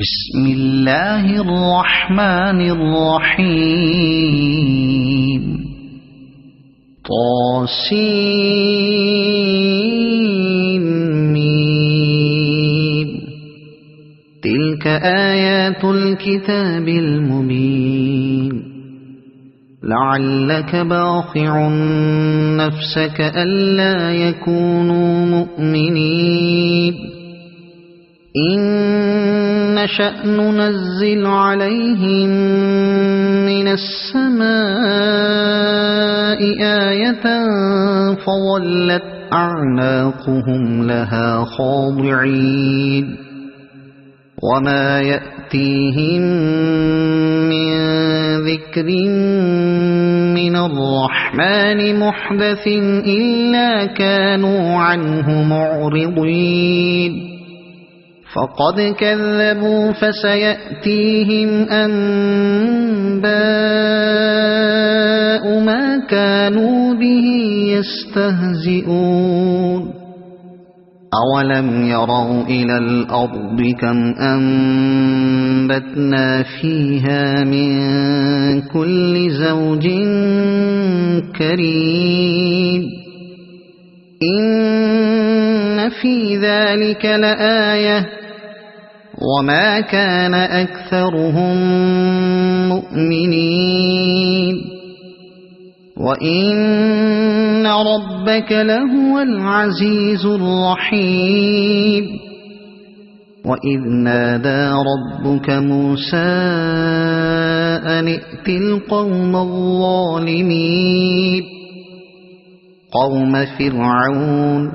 بسم الله الرحمن الرحيم طاسين تلك آيات الكتاب المبين لعلك باخع نفسك ألا يكونوا مؤمنين إن نشأ ننزل عليهم من السماء آية فظلت أعناقهم لها خاضعين وما يأتيهم من ذكر من الرحمن محدث إلا كانوا عنه معرضين فقد كذبوا فسيأتيهم أنباء ما كانوا به يستهزئون أولم يروا إلى الأرض كم أنبتنا فيها من كل زوج كريم إن في ذلك لآية وما كان أكثرهم مؤمنين وإن ربك لهو العزيز الرحيم وإذ نادى ربك موسى أن ائت القوم الظالمين قوم فرعون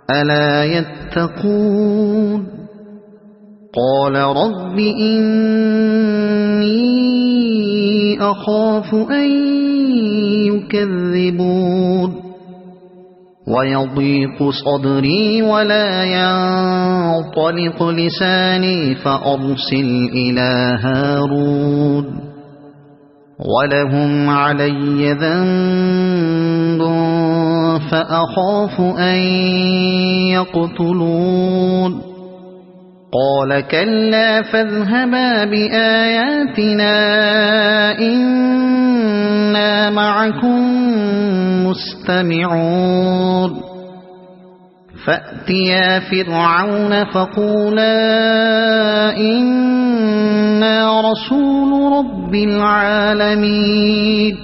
ألا يتقون قال رب إني أخاف أن يكذبون ويضيق صدري ولا ينطلق لساني فأرسل إلى هارون ولهم علي ذنب فأخاف أن يقتلون قال كلا فاذهبا بآياتنا إنا معكم مستمعون فأتيا فرعون فقولا إنا رسول رب العالمين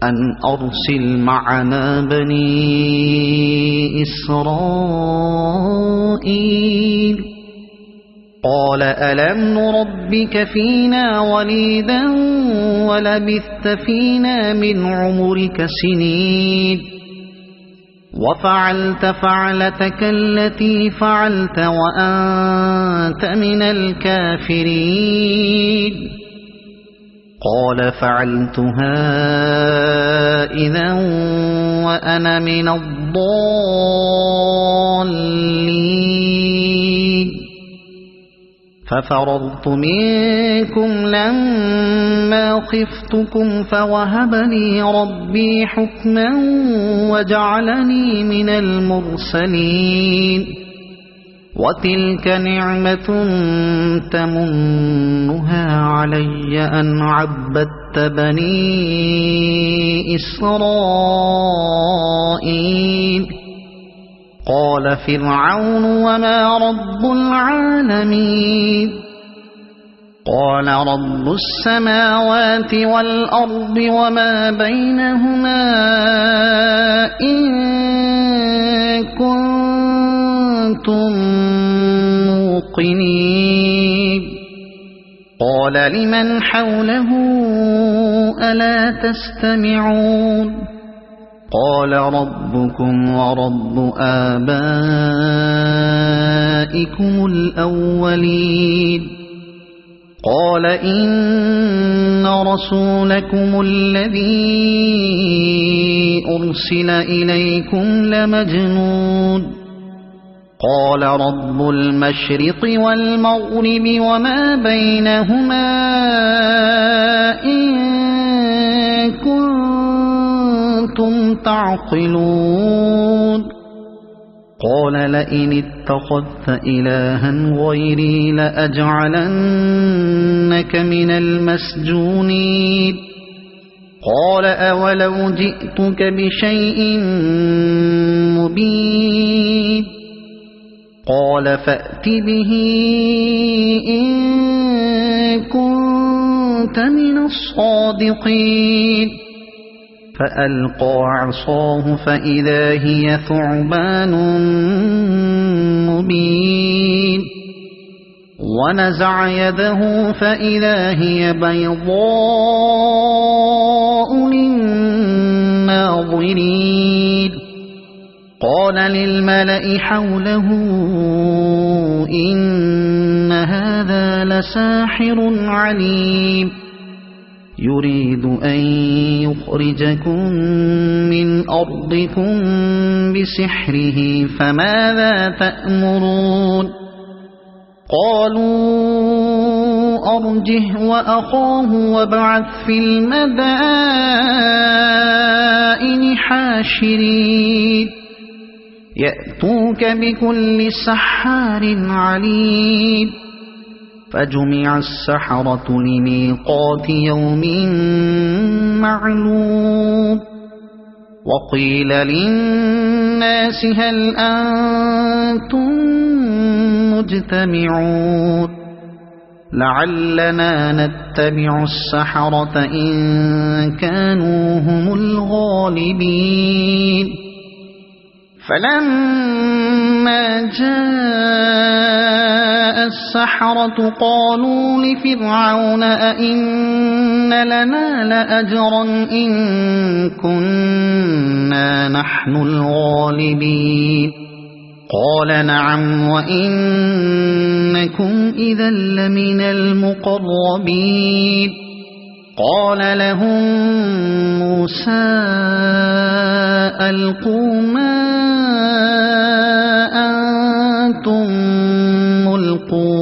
أن أرسل معنا بني إسرائيل قال ألم نربك فينا وليدا ولبثت فينا من عمرك سنين وفعلت فعلتك التي فعلت وأنت من الكافرين قال فعلتها إذا وأنا من الضالين ففررت منكم لما خفتكم فوهب لي ربي حكما وجعلني من المرسلين وتلك نعمة تمنها علي أن عبدت بني إسرائيل قال فرعون وما رب العالمين قال رب السماوات والأرض وما بينهما إن كنتم موقنين قال لمن حوله ألا تستمعون قال ربكم ورب آبائكم الأولين قال إن رسولكم الذي أرسل إليكم لمجنون قال رب المشرق والمغرب وما بينهما إن كنتم تعقلون قال لئن اتخذت إلها غيري لأجعلنك من المسجونين قال أولو جئتك بشيء مبين قال فأت به إن كنت من الصادقين فألقى عصاه فإذا هي ثعبان مبين ونزع يده فإذا هي بيضاء للناظرين قال للملأ حوله إن هذا لساحر عليم يريد أن يخرجكم من أرضكم بسحره فماذا تأمرون قالوا أرجه وأخاه وابعث في المدائن حاشرين يأتوك بكل سحار عليم فجمع السحرة لميقات يوم معلوم وقيل للناس هل أنتم مجتمعون لعلنا نتبع السحرة إن كانوا هم الغالبين فلما جاء السحرة قالوا لفرعون أئن لنا لأجرا إن كنا نحن الغالبين قال نعم وإنكم إذا لمن المقربين قال لهم موسى ألقوا ما أنتم ملقون